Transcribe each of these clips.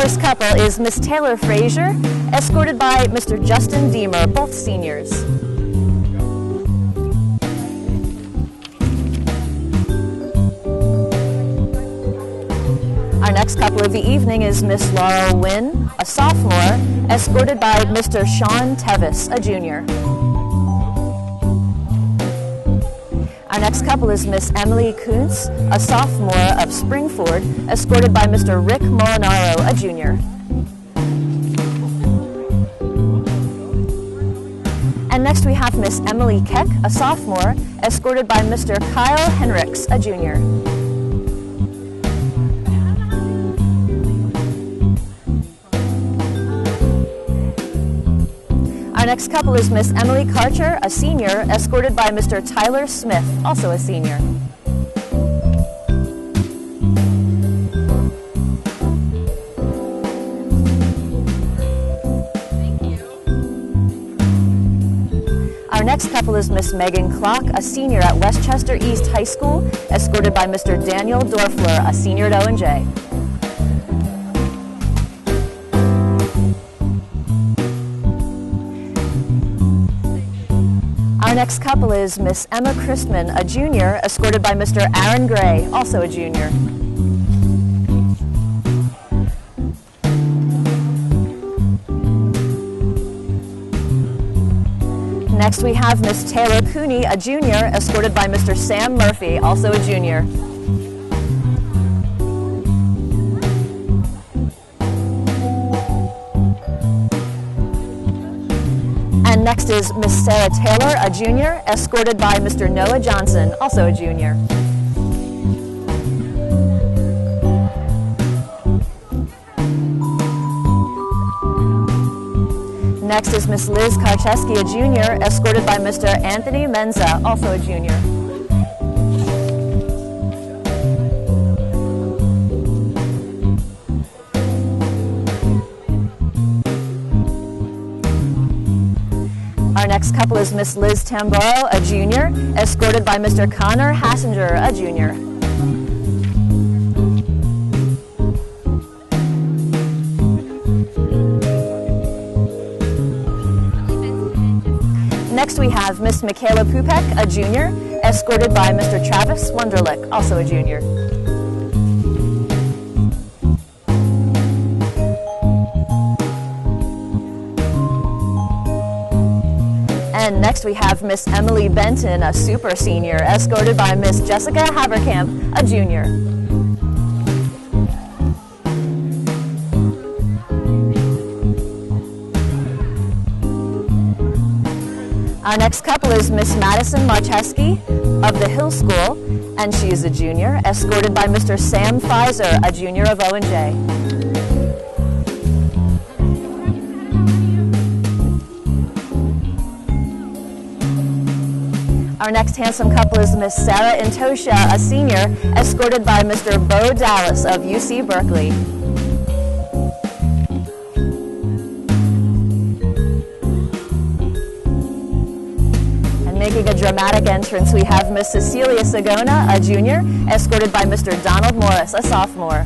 first couple is Miss Taylor Frazier, escorted by Mr. Justin Deemer, both seniors. Our next couple of the evening is Miss Laurel Wynn, a sophomore, escorted by Mr. Sean Tevis, a junior. Our next couple is Miss Emily Kuntz, a sophomore of Springford, escorted by Mr. Rick Molinaro, a junior. And next we have Miss Emily Keck, a sophomore, escorted by Mr. Kyle Henricks, a junior. Our next couple is Miss Emily Karcher, a senior, escorted by Mr. Tyler Smith, also a senior. Our next couple is Miss Megan Klock, a senior at Westchester East High School, escorted by Mr. Daniel Dorfler, a senior at O&J. Our next couple is Miss Emma Christman, a junior, escorted by Mr. Aaron Gray, also a junior. Next we have Miss Taylor Cooney, a junior, escorted by Mr. Sam Murphy, also a junior. And next is Miss Sarah Taylor, a junior, escorted by Mr. Noah Johnson, also a junior. Next is Miss Liz Karcheski, a junior, escorted by Mr. Anthony Menza, also a junior. Our next couple is Miss Liz Tamboro, a junior, escorted by Mr. Connor Hassinger, a junior. Next we have Miss Michaela Pupek, a junior, escorted by Mr. Travis Wunderlich, also a junior. And next we have Miss Emily Benton, a super senior, escorted by Miss Jessica Haberkamp, a junior. Our next couple is Miss Madison Marcheski of the Hill School, and she is a junior, escorted by Mr. Sam Pfizer, a junior of O&J. Our next handsome couple is Miss Sarah Intosha, a senior, escorted by Mr. Bo Dallas of UC Berkeley. And making a dramatic entrance, we have Miss Cecilia Sagona, a junior, escorted by Mr. Donald Morris, a sophomore.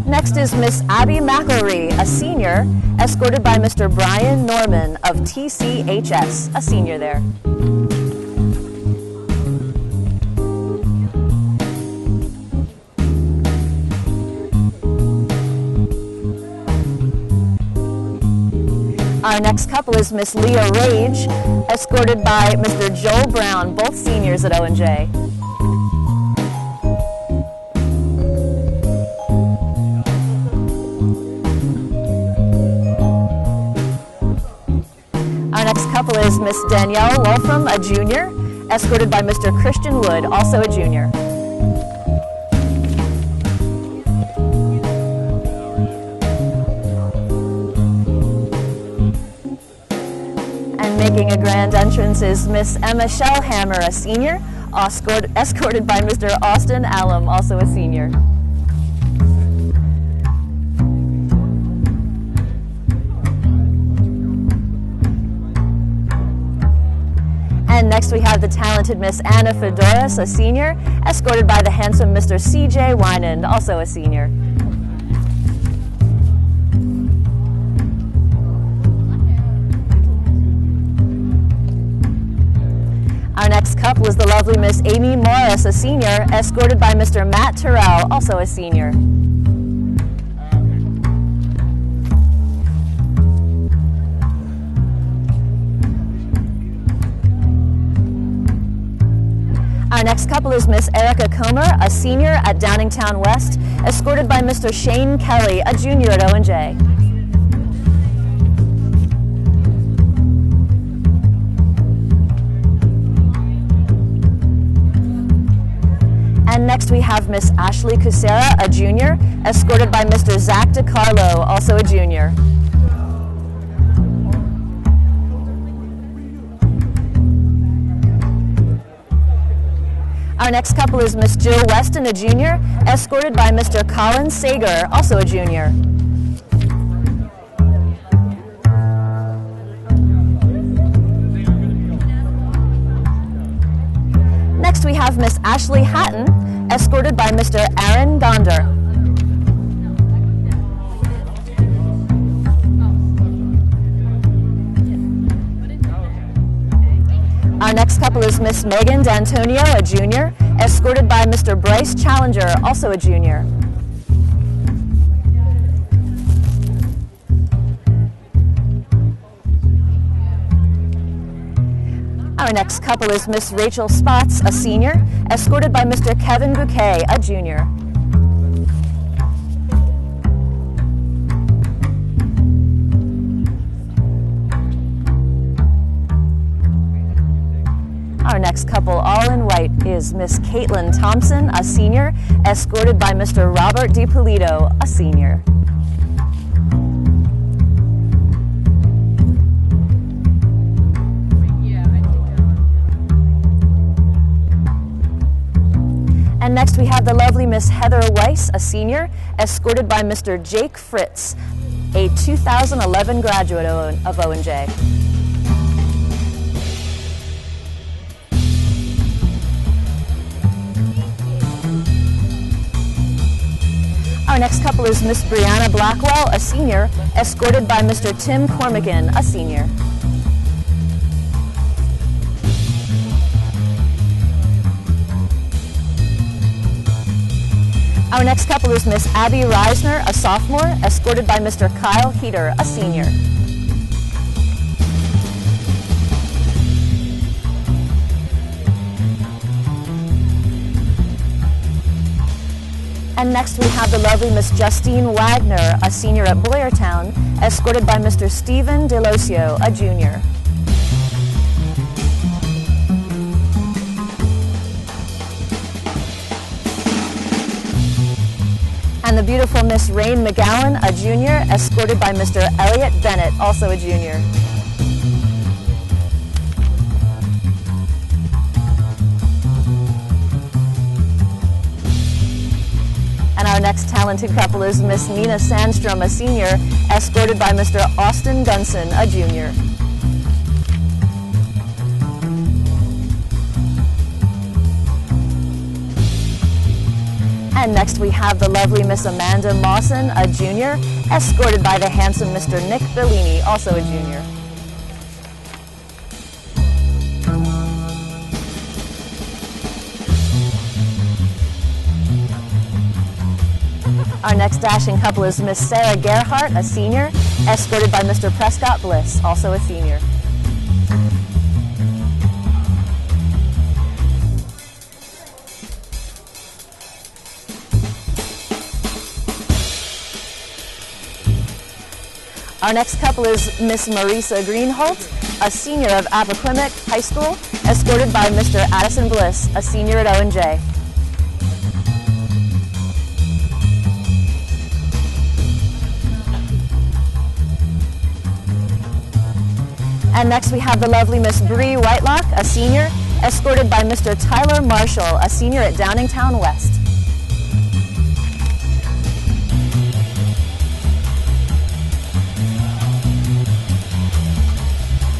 Next is Miss Abby McElree, a senior, escorted by Mr. Brian Norman of TCHS, a senior there. Our next couple is Miss Leah Rage, escorted by Mr. Joel Brown, both seniors at O&J. Our next couple is Miss Danielle Wolfram, a junior, escorted by Mr. Christian Wood, also a junior. And making a grand entrance is Miss Emma Shellhammer, a senior, escorted by Mr. Austin Allum, also a senior. And Next we have the talented Miss Anna Fedoris, a senior, escorted by the handsome Mr. C.J. Winand, also a senior. Our next couple is the lovely Miss Amy Morris, a senior, escorted by Mr. Matt Terrell, also a senior. Our next couple is Miss Erica Comer, a senior at Downingtown West, escorted by Mr. Shane Kelly, a junior at OJ. And next we have Miss Ashley Cusera, a junior, escorted by Mr. Zach DiCarlo, also a junior. Our next couple is Miss Jill Weston, a junior, escorted by Mr. Colin Sager, also a junior. Next we have Miss Ashley Hatton, escorted by Mr. Aaron Gonder. Our next couple is Miss Megan D'Antonio, a junior, escorted by Mr. Bryce Challenger, also a junior. Our next couple is Miss Rachel Spots, a senior, escorted by Mr. Kevin Bouquet, a junior. Our next couple, all in white, is Miss Caitlin Thompson, a senior, escorted by Mr. Robert DiPolito, a senior. And next we have the lovely Miss Heather Weiss, a senior, escorted by Mr. Jake Fritz, a 2011 graduate of O&J. Our next couple is Miss Brianna Blackwell, a senior, escorted by Mr. Tim Cormican, a senior. Our next couple is Miss Abby Reisner, a sophomore, escorted by Mr. Kyle Heater, a senior. And next we have the lovely Miss Justine Wagner, a senior at Boyertown, escorted by Mr. Stephen Delosio, a junior. And the beautiful Miss Rain McGowan, a junior, escorted by Mr. Elliot Bennett, also a junior. And our next talented couple is Miss Nina Sandstrom, a senior, escorted by Mr. Austin Gunson, a junior. And next we have the lovely Miss Amanda Mawson, a junior, escorted by the handsome Mr. Nick Bellini, also a junior. Our next dashing couple is Miss Sarah Gerhardt, a senior, escorted by Mr. Prescott Bliss, also a senior. Our next couple is Miss Marisa Greenholt, a senior of Appoquinimink High School, escorted by Mr. Addison Bliss, a senior at O&J. And next we have the lovely Miss Bree Whitelock, a senior, escorted by Mr. Tyler Marshall, a senior at Downingtown West.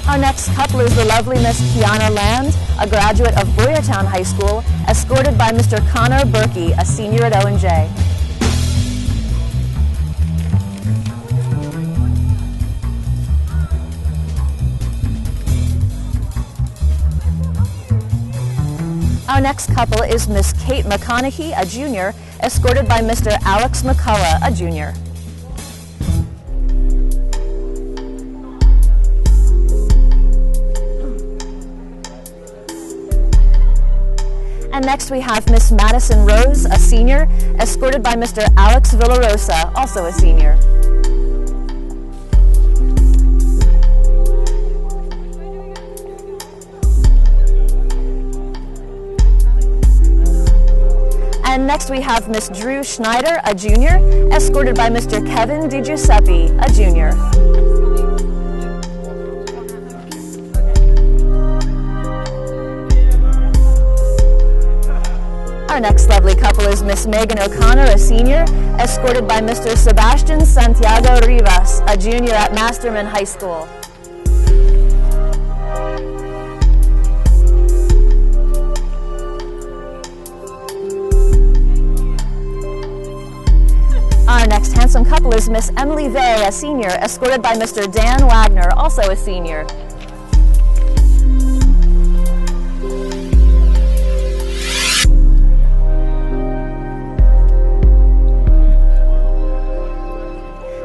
Our next couple is the lovely Miss Kiana Land, a graduate of Boyertown High School, escorted by Mr. Connor Berkey, a senior at OJ. Our next couple is Miss Kate McConaughey, a junior, escorted by Mr. Alex McCullough, a junior. And next we have Miss Madison Rose, a senior, escorted by Mr. Alex Villarosa, also a senior. And next we have Miss Drew Schneider, a junior, escorted by Mr. Kevin DiGiuseppe, a junior. Our next lovely couple is Miss Megan O'Connor, a senior, escorted by Mr. Sebastian Santiago Rivas, a junior at Masterman High School. Our next handsome couple is Miss Emily Vey, a senior, escorted by Mr. Dan Wagner, also a senior.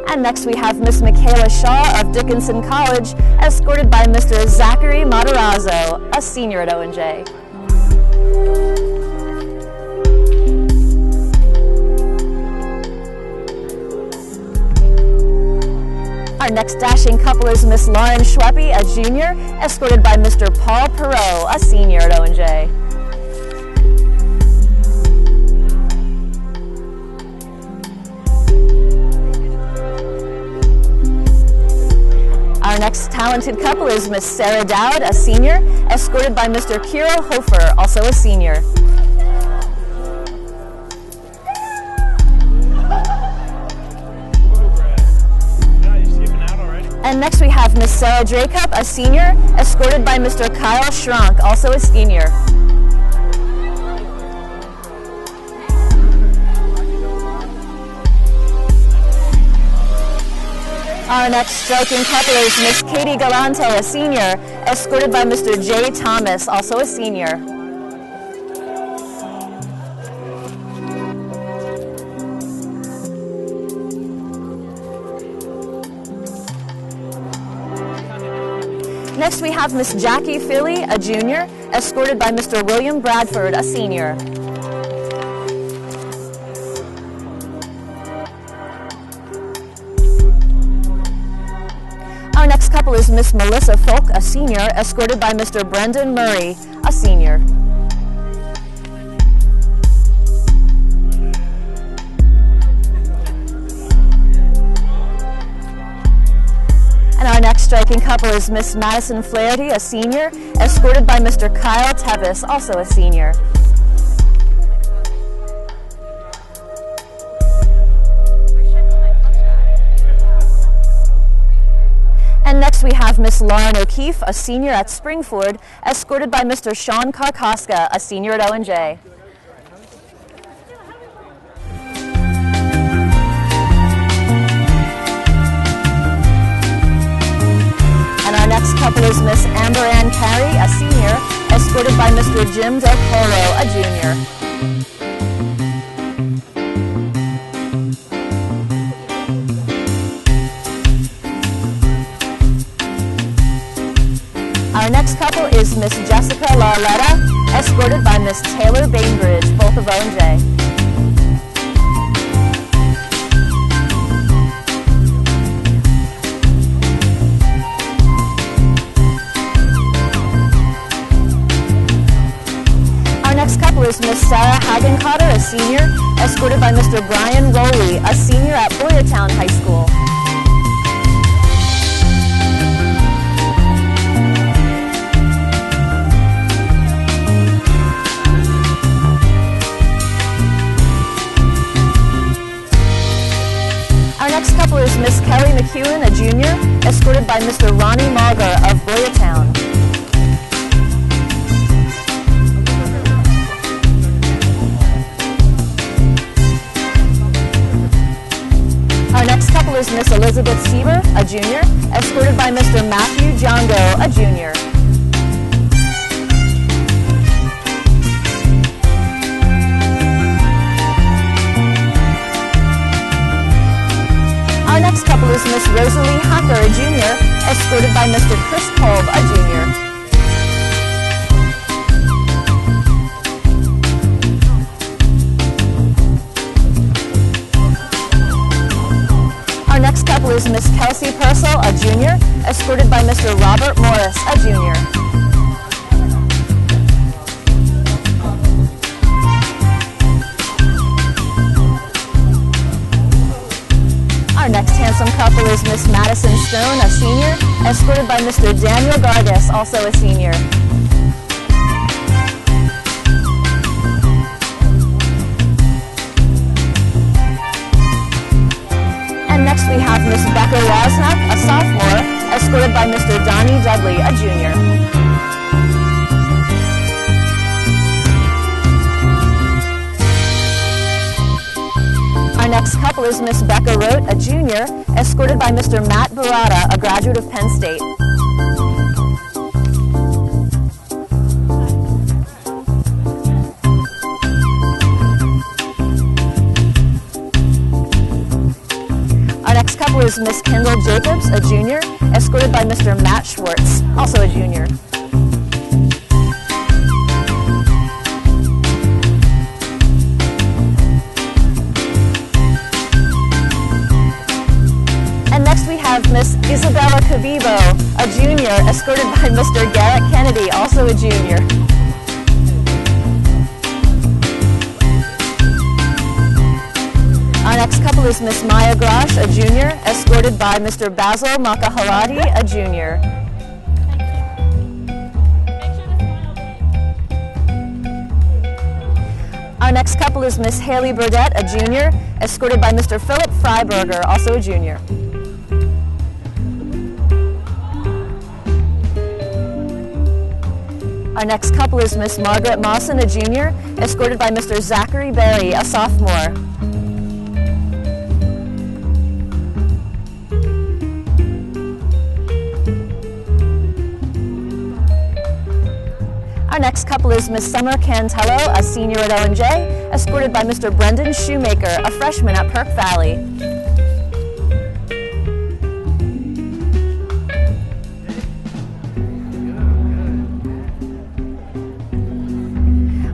And next we have Miss Michaela Shaw of Dickinson College, escorted by Mr. Zachary Matarazzo, a senior at OJ. Our next dashing couple is Miss Lauren Schweppe, a junior, escorted by Mr. Paul Perot, a senior at OJ. Our next talented couple is Miss Sarah Dowd, a senior, escorted by Mr. Kiro Hofer, also a senior. And next we have Miss Sarah Dracup, a senior, escorted by Mr. Kyle Schrank, also a senior. Our next striking couple is Miss Katie Galante, a senior, escorted by Mr. Jay Thomas, also a senior. Next we have Miss Jackie Philly, a junior, escorted by Mr. William Bradford, a senior. Our next couple is Miss Melissa Folk, a senior, escorted by Mr. Brendan Murray, a senior. And our next striking couple is Miss Madison Flaherty, a senior, escorted by Mr. Kyle Tevis, also a senior. And next we have Miss Lauren O'Keefe, a senior at Springford, escorted by Mr. Sean Karkoska, a senior at OJ. And our next couple is Miss Amber Ann Carey, a senior, escorted by Mr. Jim Del Coro, a junior. Our next couple is Miss Jessica Lauletta, escorted by Miss Taylor Bainbridge, both of OJ. Our next couple is Miss Sarah Hagencotter, a senior, escorted by Mr. Brian Rowley, a senior at Boyertown High School. Our next couple is Miss Kelly McEwen, a junior, escorted by Mr. Ronnie Malger of Boyertown. is Miss Elizabeth Sieber, a junior, escorted by Mr. Matthew Jongo, a junior. Our next couple is Miss Rosalie Hacker, a junior, escorted by Mr. Chris Kolb, a junior. Our next couple is Miss Kelsey Purcell, a junior, escorted by Mr. Robert Morris, a junior. Our next handsome couple is Miss Madison Stone, a senior, escorted by Mr. Daniel Gargas, also a senior. And next we have Miss Becca Wozniak, a sophomore, escorted by Mr. Donnie Dudley, a junior. Our next couple is Miss Becca Rote, a junior, escorted by Mr. Matt Barata, a graduate of Penn State. Our next couple is Miss Kendall Jacobs, a junior, escorted by Mr. Matt Schwartz, also a junior. Miss Isabella Cabibo, a junior, escorted by Mr. Garrett Kennedy, also a junior. Our next couple is Miss Maya Grosh, a junior, escorted by Mr. Basil Makahalati, a junior. Our next couple is Miss Haley Burdett, a junior, escorted by Mr. Philip Freiberger, also a junior. Our next couple is Miss Margaret Mawson, a junior, escorted by Mr. Zachary Berry, a sophomore. Our next couple is Miss Summer Cantello, a senior at O&J, escorted by Mr. Brendan Shoemaker, a freshman at Perk Valley.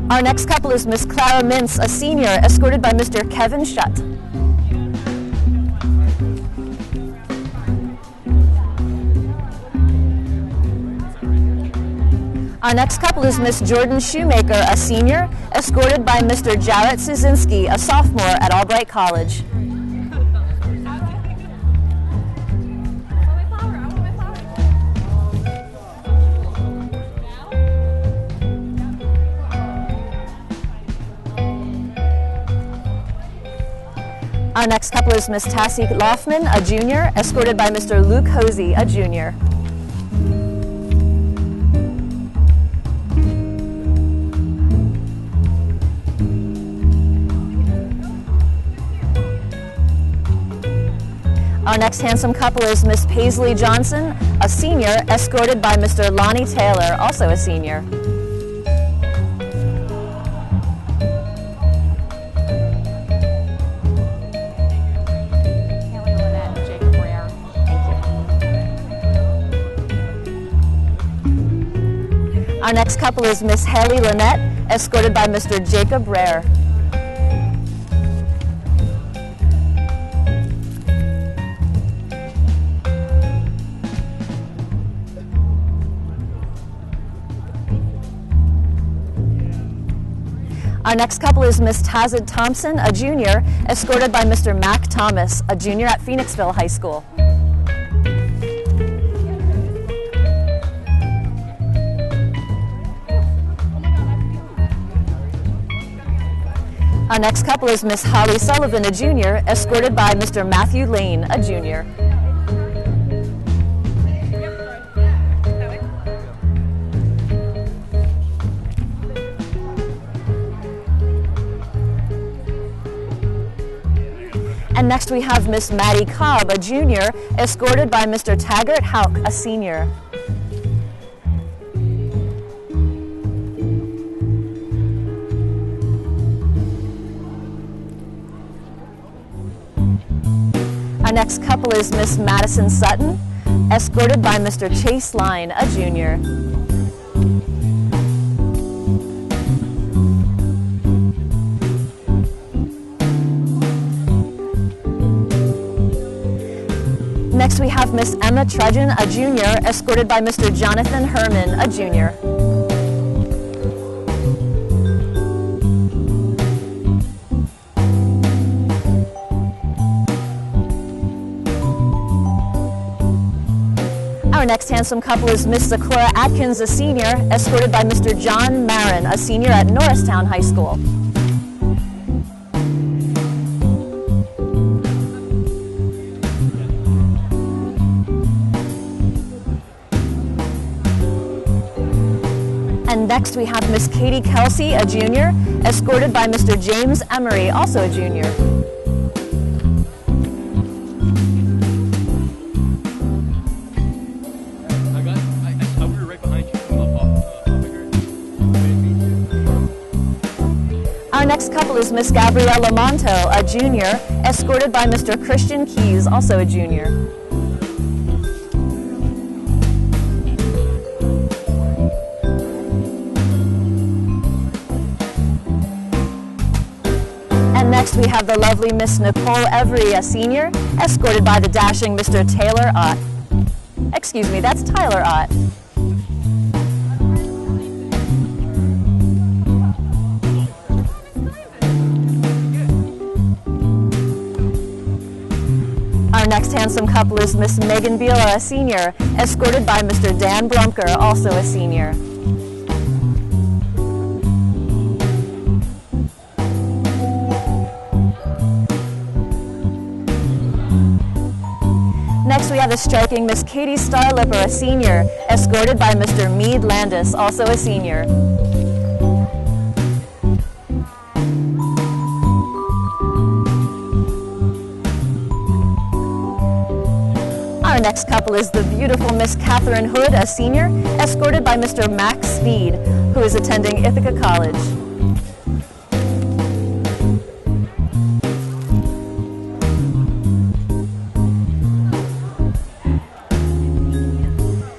Our next couple is Miss Clara Mintz, a senior, escorted by Mr. Kevin Shutt. Our next couple is Miss Jordan Shoemaker, a senior, escorted by Mr. Jarrett Szynski, a sophomore at Albright College. Our next couple is Miss Tassie Laufman, a junior, escorted by Mr. Luke Hosey, a junior. Our next handsome couple is Miss Paisley Johnson, a senior, escorted by Mr. Lonnie Taylor, also a senior. Our next couple is Miss Haley Lynette, escorted by Mr. Jacob Rare. Our next couple is Miss Tazid Thompson, a junior, escorted by Mr. Mac Thomas, a junior at Phoenixville High School. Our next couple is Miss Holly Sullivan, a junior, escorted by Mr. Matthew Lane, a junior. And next we have Miss Maddie Cobb, a junior, escorted by Mr. Taggart Hauk, a senior. Our next couple is Miss Madison Sutton, escorted by Mr. Chase Line, a junior. Next we have Miss Emma Trudgeon, a junior, escorted by Mr. Jonathan Herman, a junior. Our next handsome couple is Miss Zakora Atkins, a senior, escorted by Mr. John Marin, a senior at Norristown High School. And next we have Miss Katie Kelsey, a junior, escorted by Mr. James Emery, also a junior. Our next couple is Miss Gabriella Monto, a junior, escorted by Mr. Christian Keys, also a junior. And next we have the lovely Miss Nicole Every, a senior, escorted by the dashing Mr. Taylor Ott. Excuse me, that's Tyler Ott. Our next handsome couple is Miss Megan Beela, a senior, escorted by Mr. Dan Blumker, also a senior. Next we have the striking Miss Katie Starlipper, a senior, escorted by Mr. Meade Landis, also a senior. Our next couple is the beautiful Miss Catherine Hood, a senior, escorted by Mr. Max Speed, who is attending Ithaca College.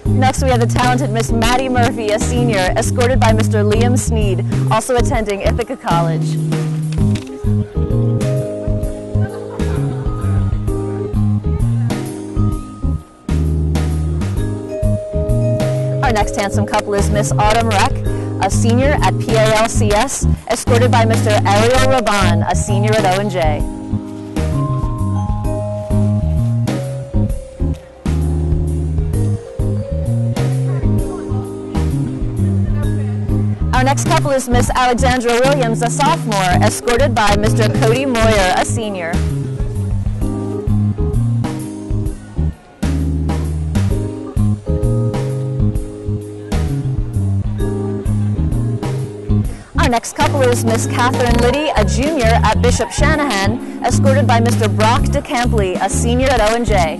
Next we have the talented Miss Maddie Murphy, a senior, escorted by Mr. Liam Sneed, also attending Ithaca College. Our next handsome couple is Miss Autumn Reck, a senior at PALCS, escorted by Mr. Ariel Raban, a senior at O&J. Our next couple is Miss Alexandra Williams, a sophomore, escorted by Mr. Cody Moyer, a senior. Our next couple is Miss Catherine Liddy, a junior at Bishop Shanahan, escorted by Mr. Brock DeCampley, a senior at O&J.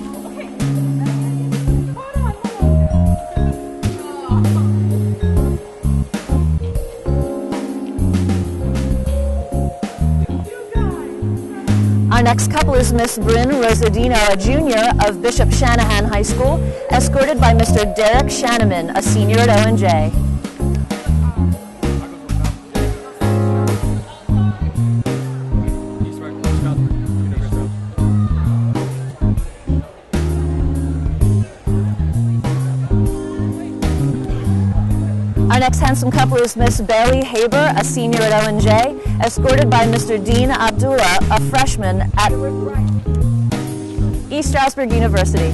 Our next couple is Miss Bryn Rosadino, a junior of Bishop Shanahan High School, escorted by Mr. Derek Shanneman, a senior at O&J. Our next handsome couple is Miss Bailey Haber, a senior at O&J, escorted by Mr. Dean Abdullah, a freshman at East Stroudsburg University.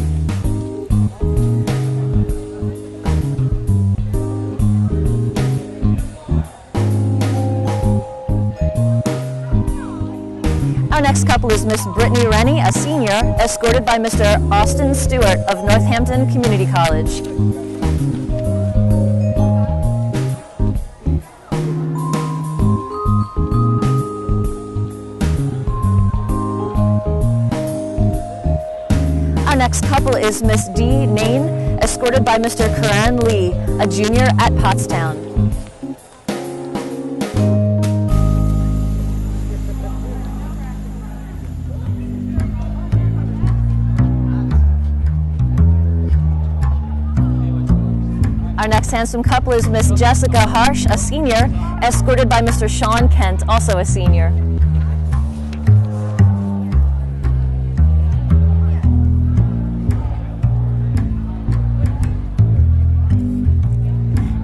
Our next couple is Miss Brittany Rennie, a senior, escorted by Mr. Austin Stewart of Northampton Community College. next couple is Miss D. Nain, escorted by Mr. Karan Lee, a junior at Pottstown. Our next handsome couple is Miss Jessica Harsh, a senior, escorted by Mr. Sean Kent, also a senior.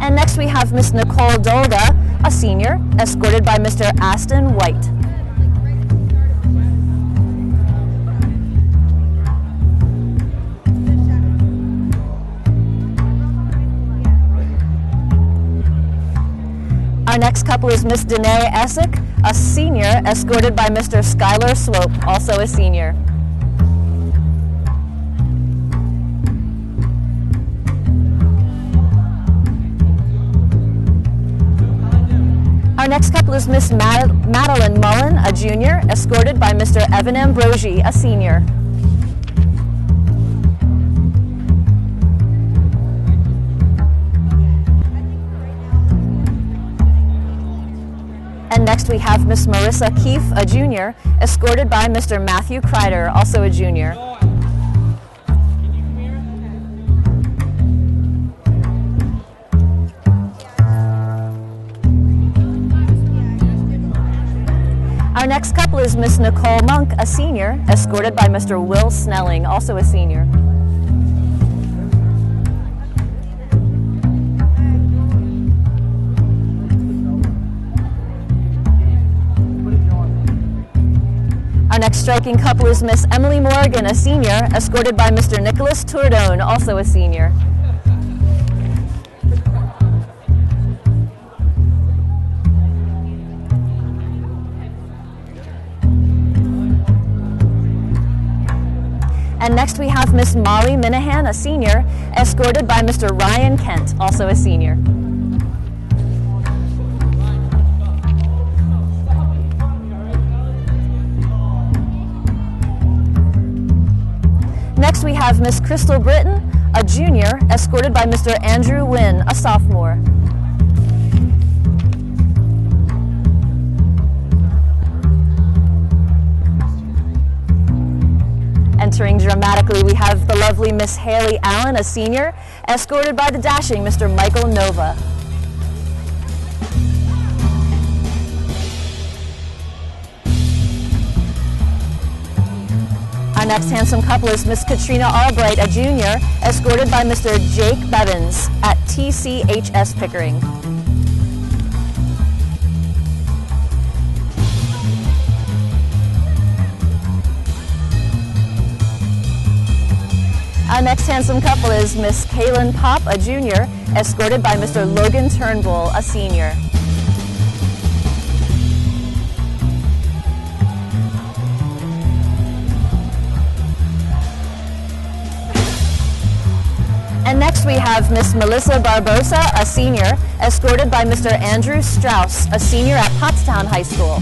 And next we have Miss Nicole Dolga, a senior, escorted by Mr. Aston White. Our next couple is Miss Danae Essick, a senior, escorted by Mr. Skylar Swope, also a senior. Our next couple is Miss Madeline Mullen, a junior, escorted by Mr. Evan Ambrosi, a senior. And next we have Miss Marissa Keefe, a junior, escorted by Mr. Matthew Kreider, also a junior. Our next couple is Miss Nicole Monk, a senior, escorted by Mr. Will Snelling, also a senior. Our next striking couple is Miss Emily Morgan, a senior, escorted by Mr. Nicholas Tourdone, also a senior. And next we have Miss Molly Minahan, a senior, escorted by Mr. Ryan Kent, also a senior. Next we have Miss Crystal Britton, a junior, escorted by Mr. Andrew Wynn, a sophomore. Entering dramatically, we have the lovely Miss Haley Allen, a senior, escorted by the dashing Mr. Michael Nova. Our next handsome couple is Miss Katrina Albright, a junior, escorted by Mr. Jake Bevins at TCHS Pickering. Our next handsome couple is Miss Kaylin Pop, a junior, escorted by Mr. Logan Turnbull, a senior. And next we have Miss Melissa Barbosa, a senior, escorted by Mr. Andrew Strauss, a senior at Pottstown High School.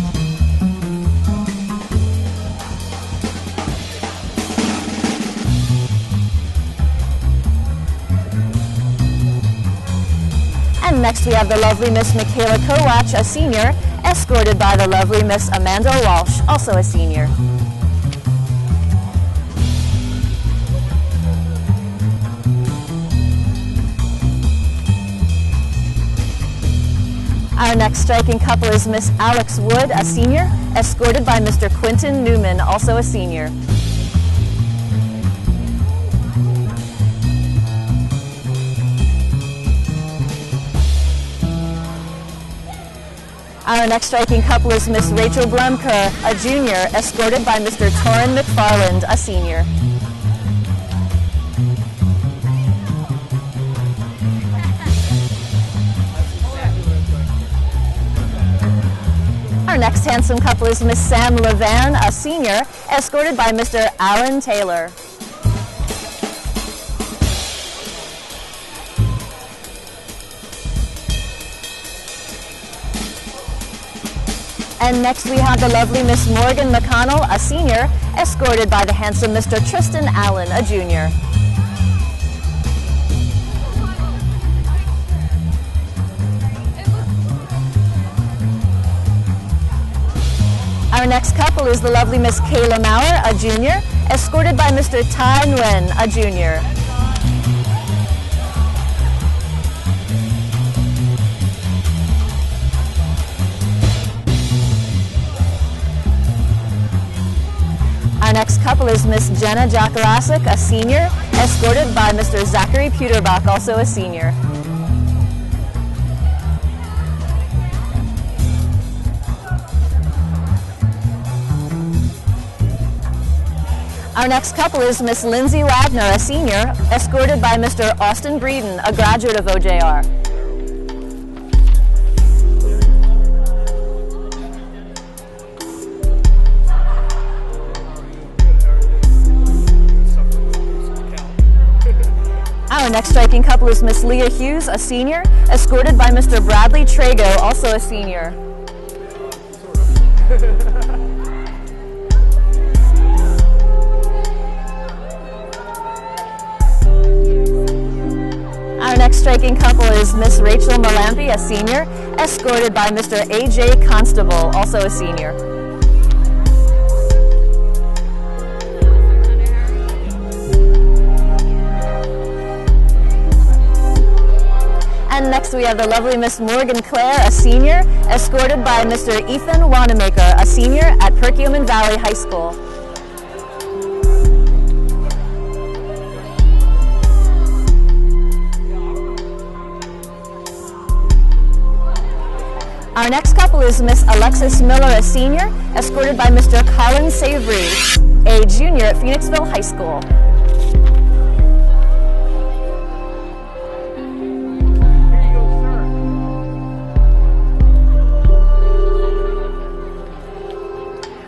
And next we have the lovely Miss Michaela Kowach, a senior, escorted by the lovely Miss Amanda Walsh, also a senior. Our next striking couple is Miss Alex Wood, a senior, escorted by Mr. Quentin Newman, also a senior. Our next striking couple is Miss Rachel Blumker, a junior, escorted by Mr. Torrin McFarland, a senior. Our next handsome couple is Miss Sam Levan, a senior, escorted by Mr. Alan Taylor. And next we have the lovely Miss Morgan McConnell, a senior, escorted by the handsome Mr. Tristan Allen, a junior. Our next couple is the lovely Miss Kayla Maurer, a junior, escorted by Mr. Tai Nguyen, a junior. Our next couple is Miss Jenna Jakarasic, a senior, escorted by Mr. Zachary Puterbach, also a senior. Our next couple is Miss Lindsay Wagner, a senior, escorted by Mr. Austin Breeden, a graduate of OJR. Our next striking couple is Miss Leah Hughes, a senior, escorted by Mr. Bradley Trago, also a senior. Our next striking couple is Miss Rachel Malampi, a senior, escorted by Mr. A.J. Constable, also a senior. And next we have the lovely Miss Morgan Clare, a senior, escorted by Mr. Ethan Wanamaker, a senior at Perkiomen Valley High School. Our next couple is Miss Alexis Miller, a senior, escorted by Mr. Colin Savory, a junior at Phoenixville High School.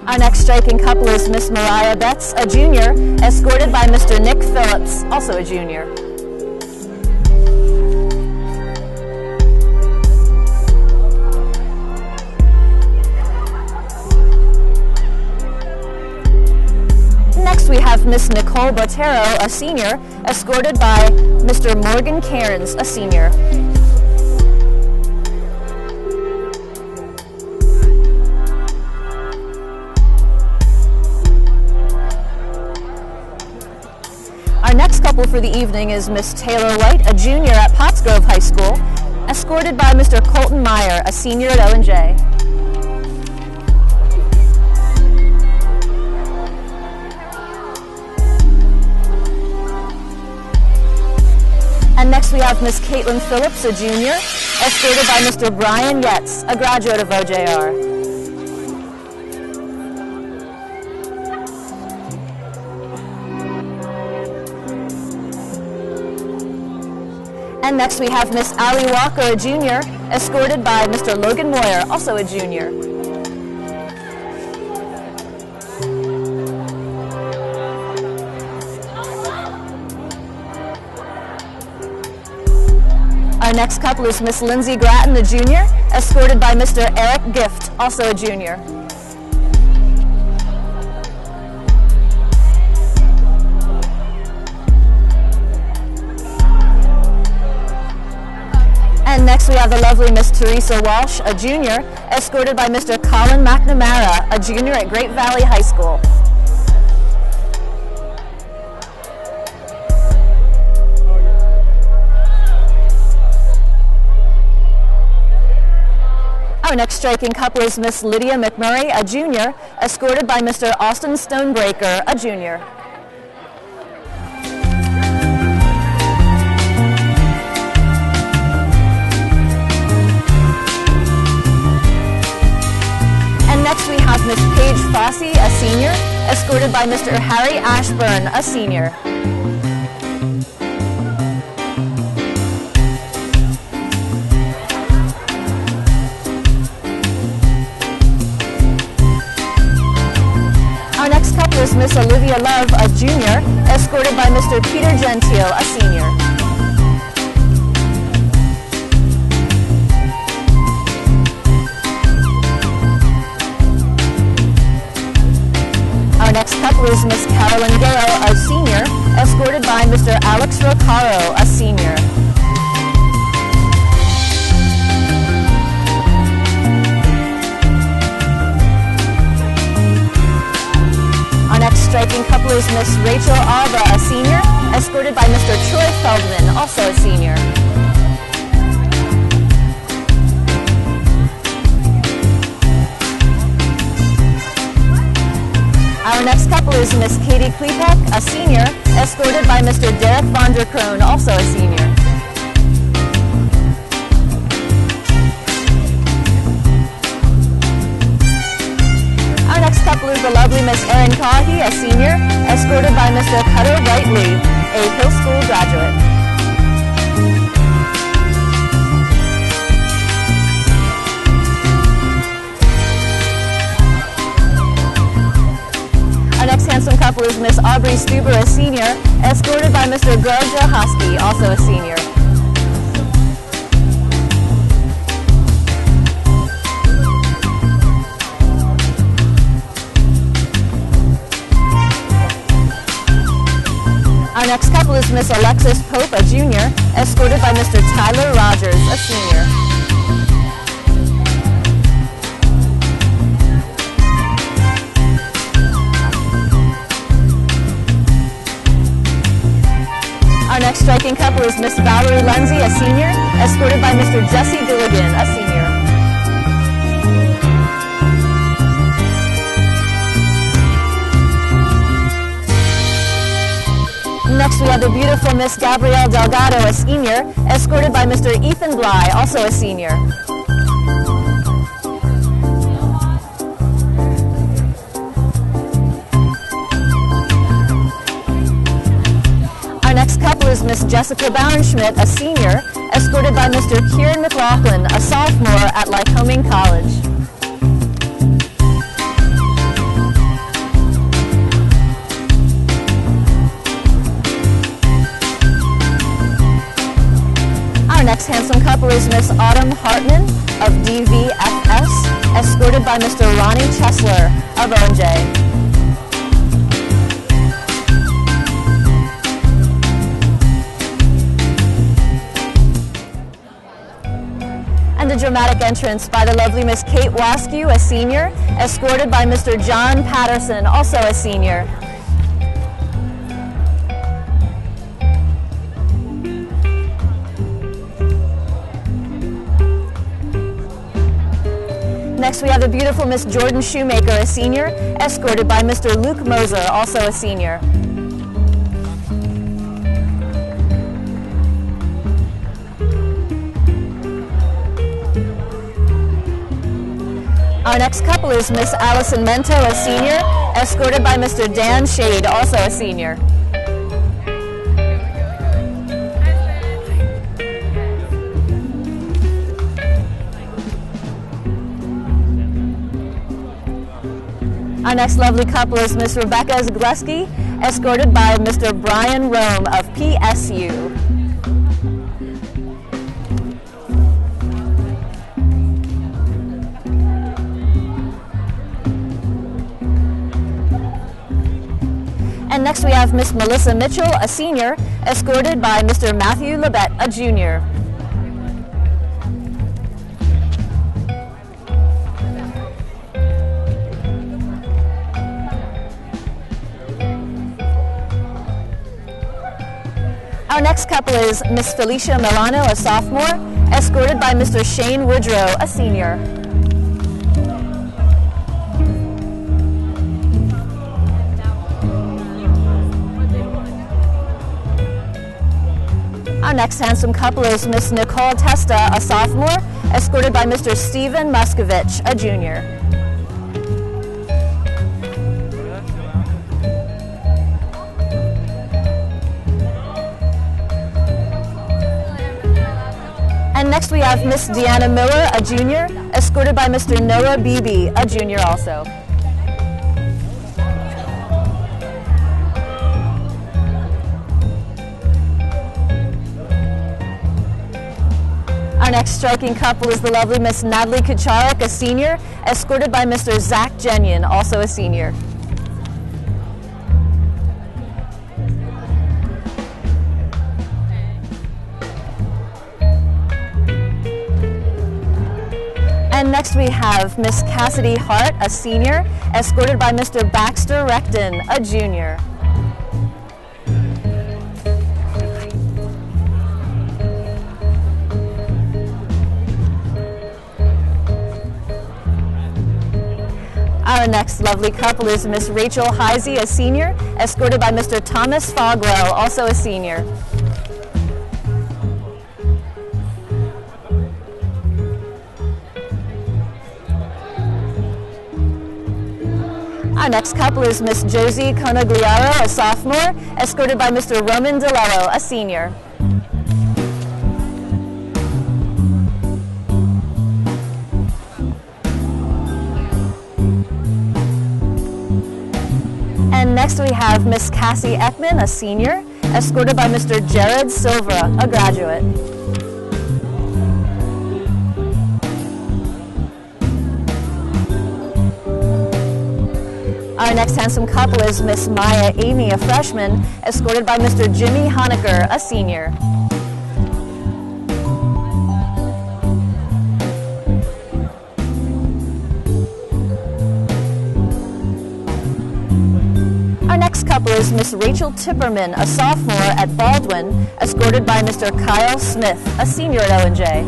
Our next striking couple is Miss Mariah Betts, a junior, escorted by Mr. Nick Phillips, also a junior. Next we have Miss Nicole Botero, a senior, escorted by Mr. Morgan Cairns, a senior. Our next couple for the evening is Miss Taylor White, a junior at Pottsgrove High School, escorted by Mr. Colton Meyer, a senior at O&J. And next we have Miss Caitlin Phillips, a junior, escorted by Mr. Brian Yetz, a graduate of OJR. And next we have Miss Allie Walker, a junior, escorted by Mr. Logan Moyer, also a junior. Our next couple is Miss Lindsay Gratton, a junior, escorted by Mr. Eric Gift, also a junior. And next we have the lovely Miss Teresa Walsh, a junior, escorted by Mr. Colin McNamara, a junior at Great Valley High School. Our next striking couple is Miss Lydia McMurray, a junior, escorted by Mr. Austin Stonebreaker, a junior. And next we have Miss Paige Fossey, a senior, escorted by Mr. Harry Ashburn, a senior. Our next couple is Miss Olivia Love, a junior, escorted by Mr. Peter Gentile, a senior. is Miss Carolyn Gale, a senior, escorted by Mr. Alex Rocaro, a senior. Our next striking couple is Miss Rachel Alba, a senior, escorted by Mr. Troy Feldman, also a senior. Our next couple is Miss Katie Klepek, a senior, escorted by Mr. Derek Von der Kroon, also a senior. Our next couple is the lovely Miss Erin Cahy, a senior, escorted by Mr. Cutter Whiteley, a Hill School graduate. Our next handsome couple is Miss Aubrey Stuber, a senior, escorted by Mr. OJRHS, also a senior. Our next couple is Miss Alexis Pope, a junior, escorted by Mr. Tyler Rogers, a senior. Our next striking couple is Miss Valerie Lindsay, a senior, escorted by Mr. Jesse Dilligan, a senior. Next we have the beautiful Miss Gabrielle Delgado, a senior, escorted by Mr. Ethan Bly, also a senior. Our next couple is Miss Jessica Bauernschmidt, a senior, escorted by Mr. Kieran McLaughlin, a sophomore at Lycoming College. Our next handsome couple is Miss Autumn Hartman of DVFS, escorted by Mr. Ronnie Chesler of OJ. And a dramatic entrance by the lovely Miss Kate Waskew, a senior, escorted by Mr. John Patterson, also a senior. Next we have the beautiful Miss Jordan Shoemaker, a senior, escorted by Mr. Luke Moser, also a senior. Our next couple is Miss Allison Mento, a senior, escorted by Mr. Dan Shade, also a senior. Our next lovely couple is Miss Rebecca Zgleski, escorted by Mr. Brian Rome of PSU. And next we have Miss Melissa Mitchell, a senior, escorted by Mr. Matthew Labette, a junior. Our next couple is Miss Felicia Milano, a sophomore, escorted by Mr. Shane Woodrow, a senior. Our next handsome couple is Miss Nicole Testa, a sophomore, escorted by Mr. Stephen Muskovich, a junior. And next we have Miss Deanna Miller, a junior, escorted by Mr. Noah Beebe, a junior also. Our next striking couple is the lovely Miss Natalie Kucharik, a senior, escorted by Mr. Zach Genyon, also a senior. Next we have Miss Cassidy Hart, a senior, escorted by Mr. Baxter Recton, a junior. Our next lovely couple is Miss Rachel Heisey, a senior, escorted by Mr. Thomas Fogwell, also a senior. Our next couple is Miss Josie Conagliaro, a sophomore, escorted by Mr. Roman DeLello, a senior. And next we have Miss Cassie Ekman, a senior, escorted by Mr. Jared Silva, a graduate. Our next handsome couple is Miss Maya Amy, a freshman, escorted by Mr. Jimmy Honecker, a senior. Our next couple is Miss Rachel Tipperman, a sophomore at Baldwin, escorted by Mr. Kyle Smith, a senior at O&J.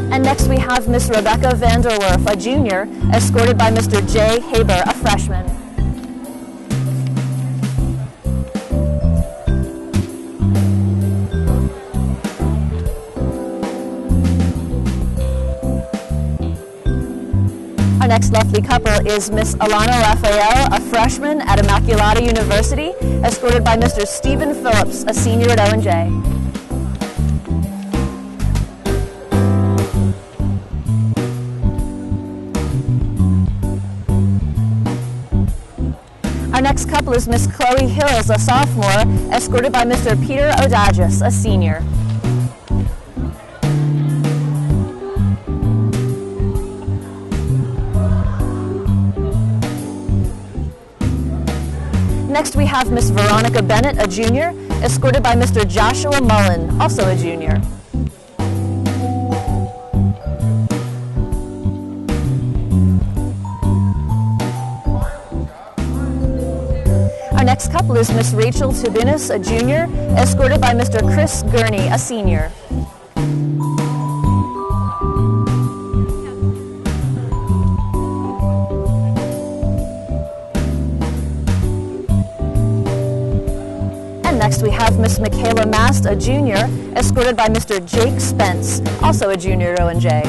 And next we have Miss Rebecca Vanderwerf, a junior, escorted by Mr. Jay Haber, a freshman. Our next lovely couple is Miss Alana Raphael, a freshman at Immaculata University, escorted by Mr. Stephen Phillips, a senior at O&J. Our next couple is Miss Chloe Hills, a sophomore, escorted by Mr. Peter Odagis, a senior. Next we have Miss Veronica Bennett, a junior, escorted by Mr. Joshua Mullen, also a junior. Our next couple is Miss Rachel Tibinis, a junior, escorted by Mr. Chris Gurney, a senior. Next we have Miss Michaela Mast, a junior, escorted by Mr. Jake Spence, also a junior at O&J.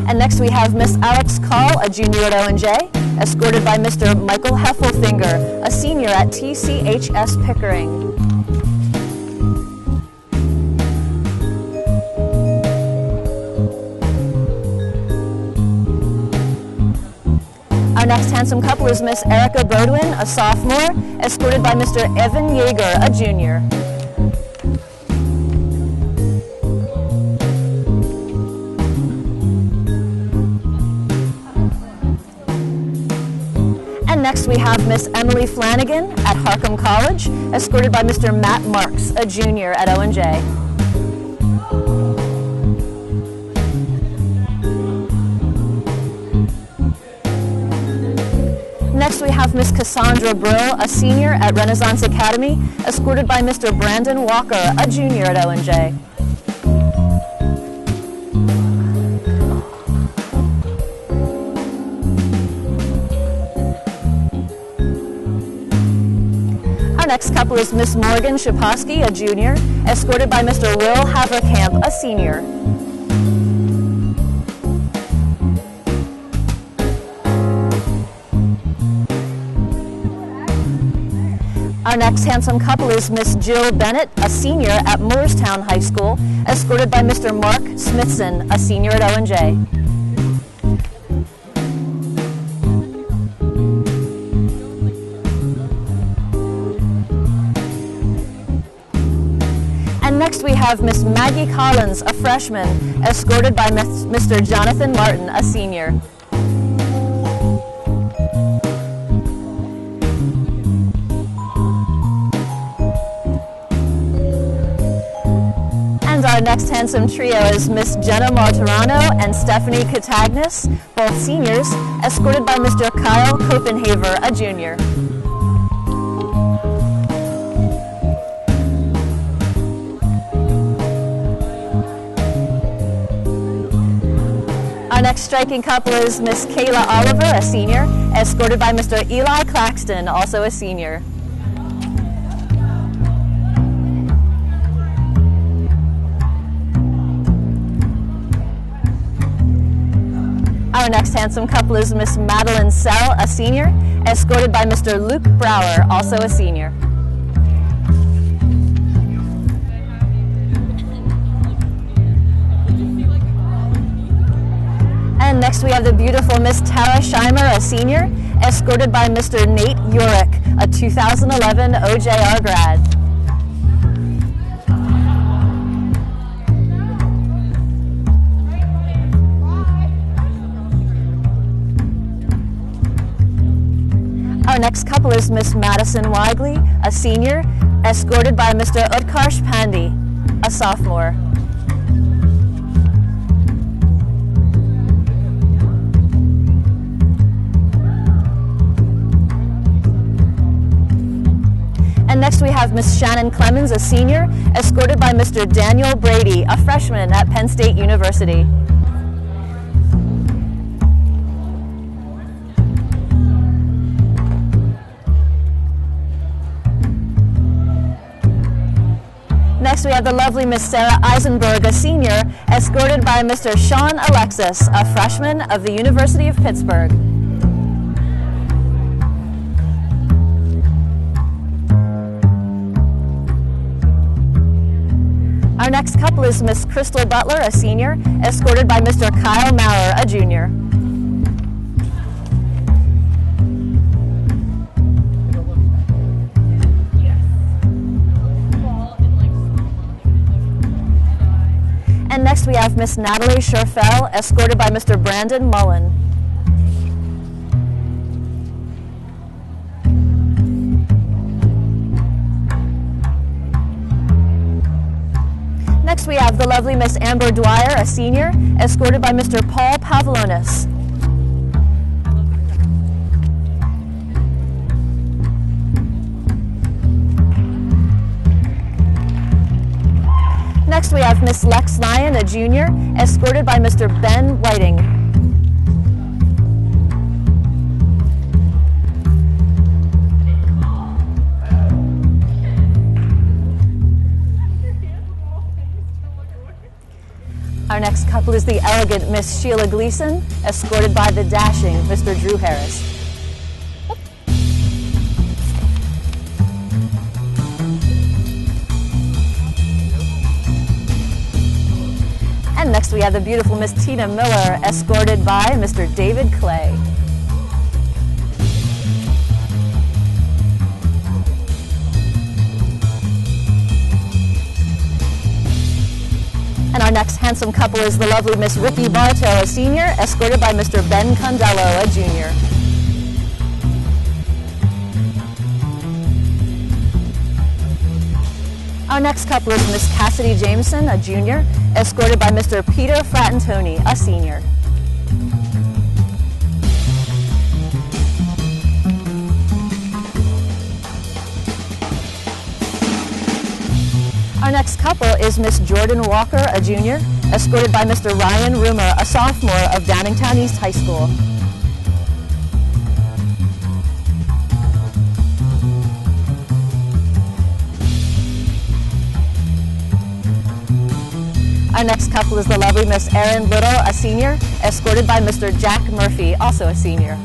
And next we have Miss Alex Call, a junior at O&J, escorted by Mr. Michael Heffelfinger, a senior at TCHS Pickering. Our next handsome couple is Miss Erica Bodwin, a sophomore, escorted by Mr. Evan Yeager, a junior. And next we have Miss Emily Flanagan at Harcum College, escorted by Mr. Matt Marks, a junior at O&J. Next we have Miss Cassandra Brill, a senior at Renaissance Academy, escorted by Mr. Brandon Walker, a junior at O&J. Our next couple is Miss Morgan Shaposky, a junior, escorted by Mr. Will Haverkamp, a senior. Our next handsome couple is Miss Jill Bennett, a senior at Moorestown High School, escorted by Mr. Mark Smithson, a senior at O&J. And next Next we have Miss Maggie Collins, a freshman, escorted by Mr. Jonathan Martin, a senior. And our next handsome trio is Miss Jenna Martirano and Stephanie Catagnis, both seniors, escorted by Mr. Kyle Copenhaver, a junior. Our next striking couple is Miss Kayla Oliver, a senior, escorted by Mr. Eli Claxton, also a senior. Our next handsome couple is Miss Madeline Sell, a senior, escorted by Mr. Luke Brower, also a senior. And next we have the beautiful Miss Tara Scheimer, a senior, escorted by Mr. Nate Yorick, a 2011 OJR grad. Our next couple is Miss Madison Wigley, a senior, escorted by Mr. Utkarsh Pandey, a sophomore. And next we have Miss Shannon Clemens, a senior, escorted by Mr. Daniel Brady, a freshman at Penn State University. Next we have the lovely Miss Sarah Eisenberg, a senior, escorted by Mr. Sean Alexis, a freshman of the University of Pittsburgh. Our next couple is Miss Crystal Butler, a senior, escorted by Mr. Kyle Maurer, a junior. And next we have Miss Natalie Scherfel, escorted by Mr. Brandon Mullen. Next we have the lovely Miss Amber Dwyer, a senior, escorted by Mr. Paul Pavlonis. Next we have Miss Lex Lyon, a junior, escorted by Mr. Ben Whiting. Our next couple is the elegant Miss Sheila Gleason, escorted by the dashing Mr. Drew Harris. And next we have the beautiful Miss Tina Miller, escorted by Mr. David Clay. And our next handsome couple is the lovely Miss Ricky Bartow, a senior, escorted by Mr. Ben Condello, a junior. Our next couple is Miss Cassidy Jameson, a junior, escorted by Mr. Peter Fratantoni, a senior. Our next couple is Miss Jordan Walker, a junior, escorted by Mr. Ryan Rumor, a sophomore of Downingtown East High School. Our next couple is the lovely Miss Erin Little, a senior, escorted by Mr. Jack Murphy, also a senior.